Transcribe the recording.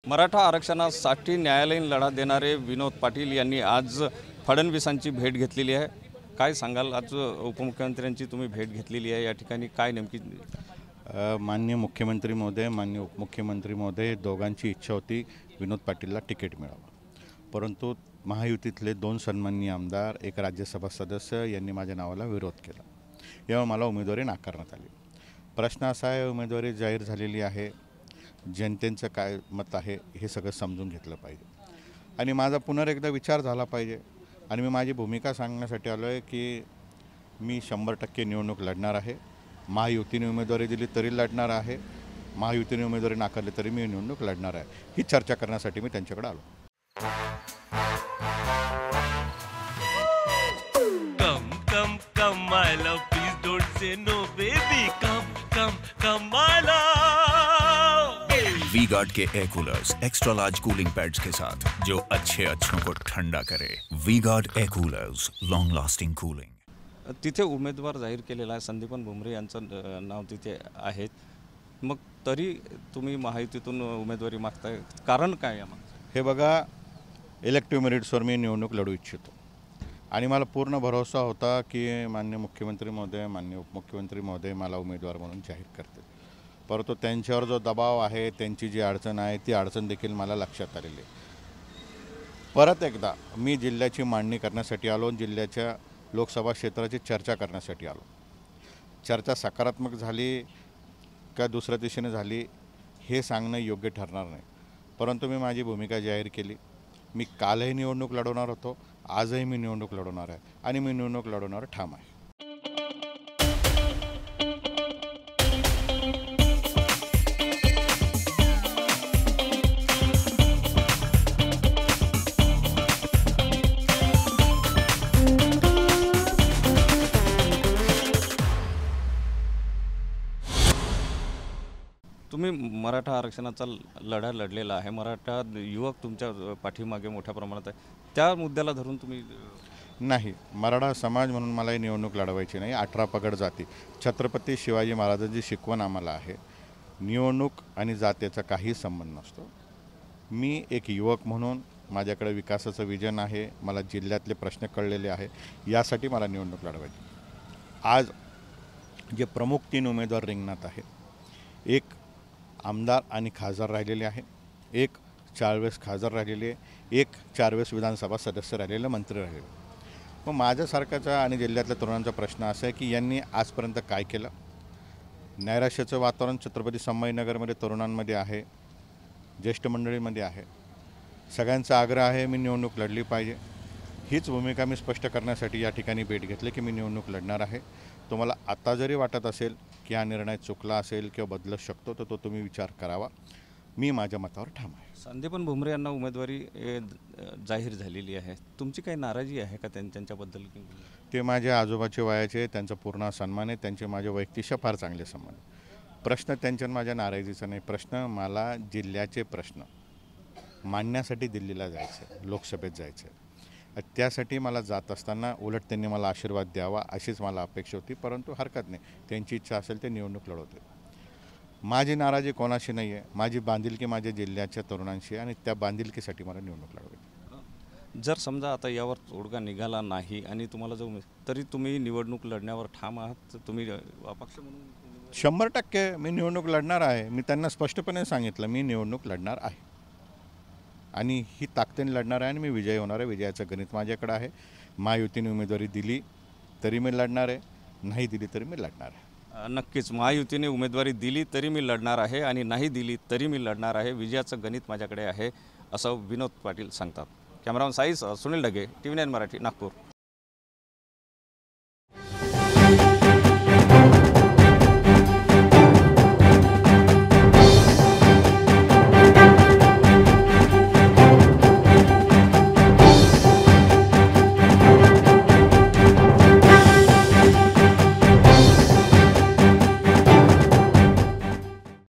मराठा आरक्षणासाठी न्यायालयीन लढा देणारे विनोद पाटील यांनी आज फडणवीसांची भेट घेतलेली आहे। काय सांगाल, आज उपमुख्यमंत्र्यांची तुम्ही भेट घेतलेली आहे, या ठिकाणी काय नेमकी? माननीय मुख्यमंत्री महोदय, माननीय उपमुख्यमंत्री महोदय दोघांची इच्छा होती विनोद पाटीलला तिकीट मिळावं, परंतु महायुतीतले दोन सन्माननीय आमदार, एक राज्यसभा सदस्य यांनी माझ्या नावाला विरोध केला। यावर मला उमेदवारी नाकारण्यात आली। प्रश्न असा आहे, उमेदवारी जाहीर झालेली आहे, जनतेचं काय मत आहे हे सगळं समजून घेतलं पाहिजे आणि माझा पुन्हा एकदा विचार झाला पाहिजे आणि मी माझी भूमिका सांगण्यासाठी आलो आहे की मी 100% निवडणूक लढणार आहे। महायुतीने उमेदवारी दिली तरी लढणार आहे, महायुतीने उमेदवारी नाकारली तरी मी निवडणूक लढणार आहे। ही चर्चा करण्यासाठी मी त्यांच्याकडे आलो। Come, come, my love, please don't say no, baby. Come, my love. V Guard के air coolers extra large cooling pads के साथ जो अच्छों को ठंडा करे। V Guard air coolers, long lasting cooling. तिथे उमेदवार जाहीर केलेला आहे, संदीपन भुमरे यांचं नाव तिथे आहे, मग तरी तुम्ही महायुतीतून उमेदवारी मागताय, कारण काय यामागचं? हे बघा, इलेक्टिव्ह मेरिट्सवर मी निवडणूक लढू इच्छितो आणि मला पूर्ण भरोसा होता की माननीय मुख्यमंत्री महोदय, माननीय उपमुख्यमंत्री महोदय मला उमेदवार म्हणून जाहीर करतील, परंतु त्यांच्यावर जो दबाव आहे, त्यांची जी अडचण आहे, ती अडचण देखील मला लक्षात आलेली आहे। परत एकदा मी जिल्ह्याची मांडणी करण्यासाठी आलो, जिल्ह्याच्या लोकसभा क्षेत्राची चर्चा करण्यासाठी आलो। चर्चा सकारात्मक झाली का दुसऱ्या दिशेने झाली हे सांगणं योग्य ठरणार नाही, परंतु मी माझी भूमिका जाहीर केली। मी कालही निवडणूक लढवणार होतो, आजही मी निवडणूक लढवणार आहे आणि मी निवडणूक लढवणार ठाम आहे। तुम्ही मराठा आरक्षणाचा लढा लढलेला आहे, मराठा युवक तुमच्या पाठीमागे मोठ्या प्रमाणात आहे, त्या मुद्द्याला धरून तुम्ही? नाही, मराठा समाज म्हणून मला ही निवडणूक लढवायची नाही। 18 पगड जाती, छत्रपती शिवाजी महाराजांची शिकवण आम्हाला आहे, निवडणूक आणि जातीचा काही संबंध नसतो। मी एक युवक म्हणून माझ्याकडे विकासाचं विजन आहे, मला जिल्ह्यातले प्रश्न कळलेले आहे, यासाठी मला निवडणूक लढवायची। आज जे प्रमुख 3 उमेदवार रिंगणात आहे, एक आमदार आणि खासदार राहिलेले आहे, एक 4 वेळेस खासदार राहिलेले आहे, एक 4 वेळेस विधानसभा सदस्य राहिलेले, मंत्री राहिलेले। मग माझ्यासारख्याचा आणि जिल्ह्यातल्या तरुणांचा प्रश्न असा आहे की यांनी आजपर्यंत काय केलं? नैराश्याचं वातावरण छत्रपती संभाजीनगरमध्ये तरुणांमध्ये आहे, ज्येष्ठ मंडळीमध्ये आहे। सगळ्यांचा आग्रह आहे मी निवडणूक लढली पाहिजे। हीच भूमिका मी स्पष्ट करण्यासाठी या ठिकाणी भेट घेतली की मी निवडणूक लढणार आहे। तुम्हाला आता जरी वाटत असेल की हा निर्णय चुकला असेल किंवा बदलू शकतो तर तो तुम्ही विचार करावा, मी माझ्या मतावर ठाम आहे। संदीपन भुमरे यांना उमेदवारी जाहीर झालेली आहे, तुमची काही नाराजी आहे का त्यांच्याबद्दल? ते माझ्या आजोबाचे वयाचे, त्यांचा पूर्ण सन्मान आहे, त्यांचे माझ्या वैयक्तिक फार चांगले संबंध। प्रश्न त्यांच्या माझ्या नाराजीचा नाही, प्रश्न मला जिल्ह्याचे प्रश्न मांडण्यासाठी दिल्लीला जायचं, लोकसभेत जायचं, त्यासाठी मला जात असताना उलट त्यांनी मला आशीर्वाद द्यावा अशीच मला अपेक्षा होती, परंतु हरकत नाही, त्यांची इच्छा असेल ते निवडणूक लढवते। माझी नाराजी कोणाशी नाही आहे, माझी बांधिलकी माझ्या जिल्ह्याच्या तरुणांशी आणि त्या बांधिलकीसाठी मला निवडणूक लढवायची। जर समजा आता यावर तोडगा निघाला नाही आणि तुम्हाला जो तरी तुम्ही निवडणूक लढण्यावर ठाम आहात, तुम्ही अपक्ष म्हणून? 100% मी निवडणूक लढणार आहे। मी त्यांना स्पष्टपणे सांगितलं मी निवडणूक लढणार आहे आणि ही ताकदीने लढणार आहे आणि मी विजयी होणार आहे। विजयाचं गणित माझ्याकडे आहे। महायुतीने उमेदवारी दिली तरी मी लढणार आहे, नाही दिली तरी मी लढणार आहे। नक्कीच, महायुतीने उमेदवारी दिली तरी मी लढणार आहे आणि नाही दिली तरी मी लढणार आहे, विजयाचं गणित माझ्याकडे आहे, असं विनोद पाटील सांगतात। Cameraman size, Sunil Dhage, TV9 Marathi, Nagpur.